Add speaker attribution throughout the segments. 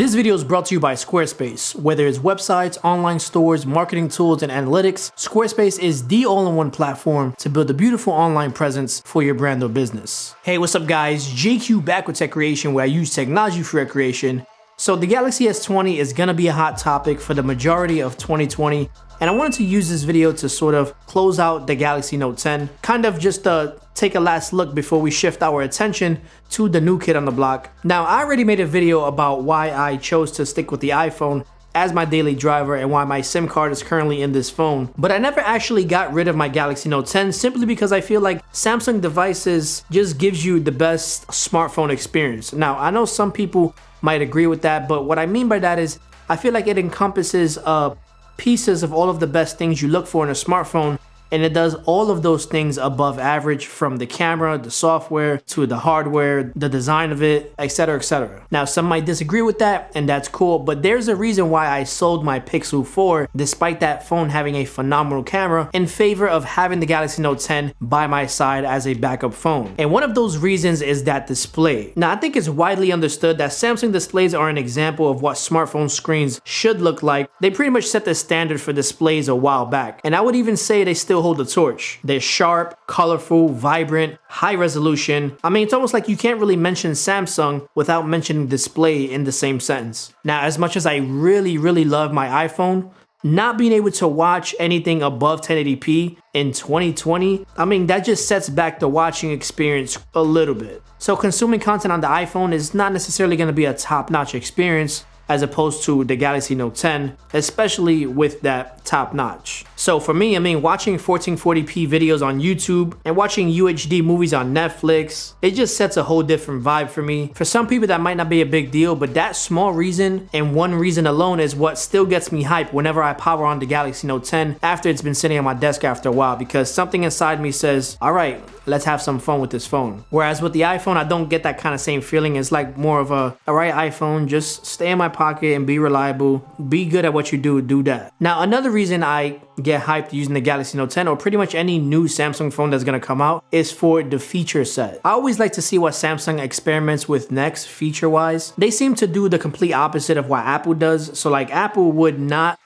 Speaker 1: This video is brought to you by Squarespace. Whether it's websites, online stores, marketing tools, and analytics, Squarespace is the all-in-one platform to build a beautiful online presence for your brand or business. Hey, what's up guys? JQ back with Tech Creation, where I use technology for recreation. So the Galaxy S20 is gonna be a hot topic for the majority of 2020, and I wanted to use this video to sort of close out the Galaxy Note 10, kind of just take a last look before we shift our attention to the new kid on the block. Now, I already made a video about why I chose to stick with the iPhone as my daily driver and why my SIM card is currently in this phone, but I never actually got rid of my Galaxy Note 10 simply because I feel like Samsung devices just gives you the best smartphone experience. Now, I know some people might agree with that, but what I mean by that is I feel like it encompasses pieces of all of the best things you look for in a smartphone, and it does all of those things above average, from the camera, the software, to the hardware, the design of it, etc, etc. Now, some might disagree with that, and that's cool, but there's a reason why I sold my Pixel 4, despite that phone having a phenomenal camera, in favor of having the Galaxy Note 10 by my side as a backup phone. And one of those reasons is that display. Now, I think it's widely understood that Samsung displays are an example of what smartphone screens should look like. They pretty much set the standard for displays a while back, and I would even say they still hold the torch. They're sharp, colorful, vibrant, high resolution. I mean, it's almost like you can't really mention Samsung without mentioning display in the same sentence. Now, as much as I really love my iPhone, not being able to watch anything above 1080p in 2020, I mean, that just sets back the watching experience a little bit. So consuming content on the iPhone is not necessarily going to be a top-notch experience as opposed to the Galaxy Note 10, especially with that top notch. So for me, I mean, watching 1440p videos on YouTube and watching UHD movies on Netflix, it just sets a whole different vibe for me. For some people that might not be a big deal, but that small reason and one reason alone is what still gets me hyped whenever I power on the Galaxy Note 10 after it's been sitting on my desk after a while, because something inside me says, all right, let's have some fun with this phone. Whereas with the iPhone, I don't get that kind of same feeling. It's like more of a, all right, iPhone, just stay in my pocket and be reliable, be good at what you do that. Now, another reason I get hyped using the Galaxy Note 10 or pretty much any new Samsung phone that's gonna come out is for the feature set. I always like to see what Samsung experiments with next feature-wise. They seem to do the complete opposite of what Apple does. So like, Apple would not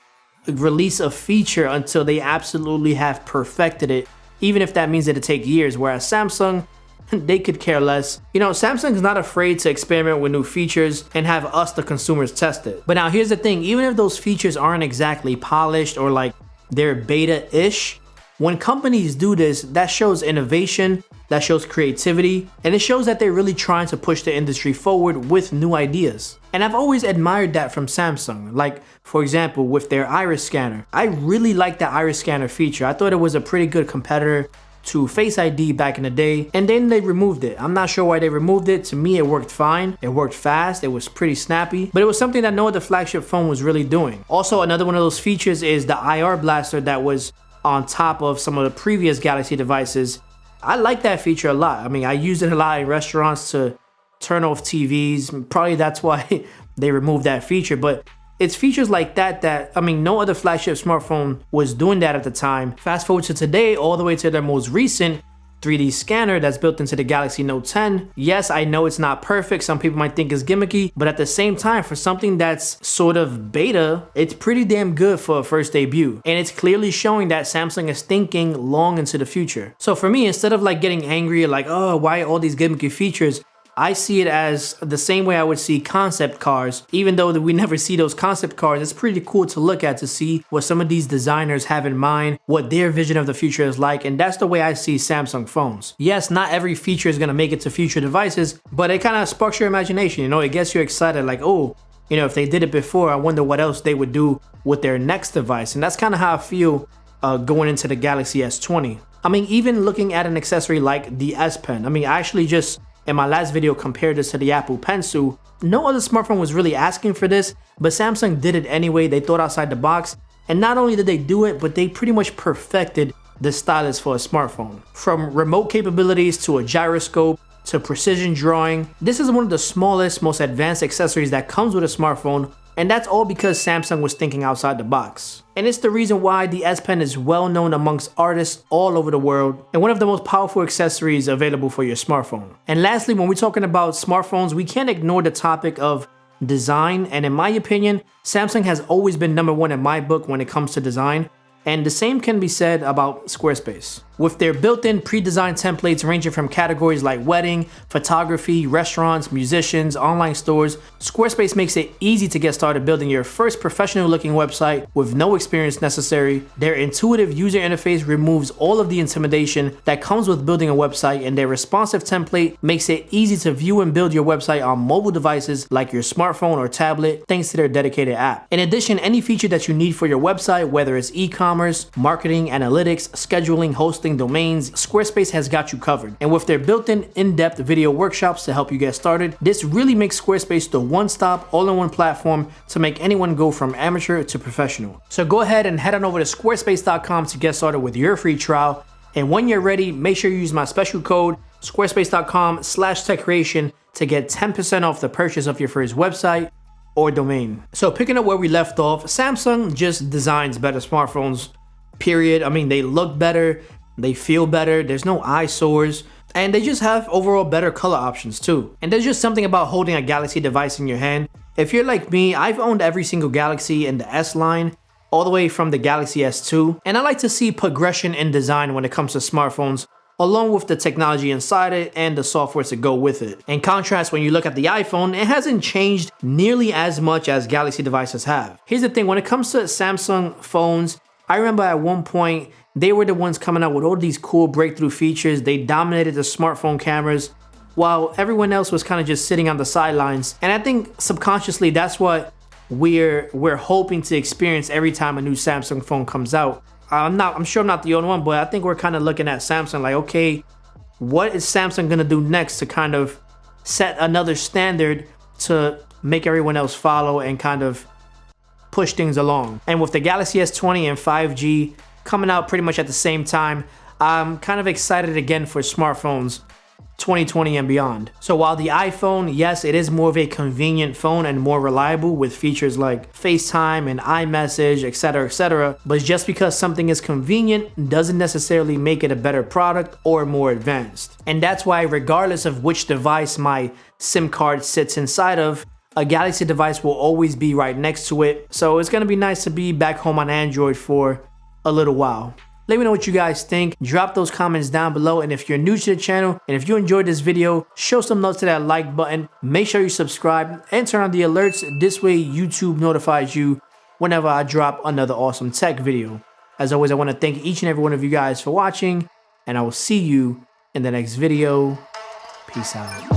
Speaker 1: release a feature until they absolutely have perfected it, even if that means it'll take years, whereas Samsung, they could care less. You know, Samsung's not afraid to experiment with new features and have us, the consumers, test it. But now here's the thing, even if those features aren't exactly polished or like they're beta-ish, when companies do this, that shows innovation, that shows creativity, and it shows that they're really trying to push the industry forward with new ideas. And I've always admired that from Samsung. Like, for example, with their iris scanner. I really like the iris scanner feature. I thought it was a pretty good competitor to Face ID back in the day, and then they removed it. I'm not sure why they removed it. To me, it worked fine. It worked fast. It was pretty snappy, but it was something that no other flagship phone was really doing. Also, another one of those features is the IR blaster that was on top of some of the previous Galaxy devices. I like that feature a lot. I mean, I use it a lot in restaurants to turn off TVs. Probably that's why they removed that feature, but it's features like that I mean, no other flagship smartphone was doing that at the time. Fast forward to today, all the way to their most recent 3D scanner that's built into the Galaxy Note 10. Yes, I know it's not perfect. Some people might think it's gimmicky, but at the same time, for something that's sort of beta, it's pretty damn good for a first debut. And it's clearly showing that Samsung is thinking long into the future. So for me, instead of like getting angry, like, oh, why all these gimmicky features? I see it as the same way I would see concept cars. Even though we never see those concept cars, it's pretty cool to look at, to see what some of these designers have in mind, what their vision of the future is like, and that's the way I see Samsung phones. Yes, not every feature is gonna make it to future devices, but it kind of sparks your imagination, you know, it gets you excited, like, oh, you know, if they did it before, I wonder what else they would do with their next device. And that's kind of how I feel going into the Galaxy S20. I mean, even looking at an accessory like the S Pen, I mean, I actually just, in my last video, compared this to the Apple Pencil. No other smartphone was really asking for this, but Samsung did it anyway. They thought outside the box, and not only did they do it, but they pretty much perfected the stylus for a smartphone. From remote capabilities to a gyroscope to precision drawing, this is one of the smallest, most advanced accessories that comes with a smartphone, and that's all because Samsung was thinking outside the box. And it's the reason why the S Pen is well known amongst artists all over the world and one of the most powerful accessories available for your smartphone. And lastly, when we're talking about smartphones, we can't ignore the topic of design, and in my opinion, Samsung has always been #1 in my book when it comes to design. And the same can be said about Squarespace. With their built-in pre-designed templates ranging from categories like wedding, photography, restaurants, musicians, online stores, Squarespace makes it easy to get started building your first professional-looking website with no experience necessary. Their intuitive user interface removes all of the intimidation that comes with building a website, and their responsive template makes it easy to view and build your website on mobile devices like your smartphone or tablet thanks to their dedicated app. In addition, any feature that you need for your website, whether it's e-commerce, marketing, analytics, scheduling, hosting, domains, Squarespace has got you covered. And with their built-in in-depth video workshops to help you get started, this really makes Squarespace the one-stop, all-in-one platform to make anyone go from amateur to professional. So go ahead and head on over to squarespace.com to get started with your free trial. And when you're ready, make sure you use my special code squarespace.com/techcreation to get 10% off the purchase of your first website or domain. So picking up where we left off, Samsung just designs better smartphones, period. I mean, they look better, they feel better, there's no eyesores, and they just have overall better color options too. And there's just something about holding a Galaxy device in your hand. If you're like me, I've owned every single Galaxy in the S line, all the way from the Galaxy S2, and I like to see progression in design when it comes to smartphones, along with the technology inside it and the software to go with it. In contrast, when you look at the iPhone, it hasn't changed nearly as much as Galaxy devices have. Here's the thing, when it comes to Samsung phones, I remember at one point, they were the ones coming out with all these cool breakthrough features. They dominated the smartphone cameras while everyone else was kind of just sitting on the sidelines. And I think subconsciously that's what we're hoping to experience every time a new Samsung phone comes out. I'm sure I'm not the only one, but I think we're kind of looking at Samsung like, okay, what is Samsung gonna do next to kind of set another standard to make everyone else follow and kind of push things along? And with the Galaxy S20 and 5G coming out pretty much at the same time, I'm kind of excited again for smartphones 2020 and beyond. So while the iPhone, yes, it is more of a convenient phone and more reliable with features like FaceTime and iMessage, etc., but just because something is convenient doesn't necessarily make it a better product or more advanced. And that's why regardless of which device my SIM card sits inside of, a Galaxy device will always be right next to it. So it's gonna be nice to be back home on Android for a little while. Let me know what you guys think. Drop those comments down below, and if you're new to the channel and if you enjoyed this video, show some love to that like button. Make sure you subscribe and turn on the alerts. This way YouTube notifies you whenever I drop another awesome tech video. As always, I want to thank each and every one of you guys for watching, and I will see you in the next video. Peace out.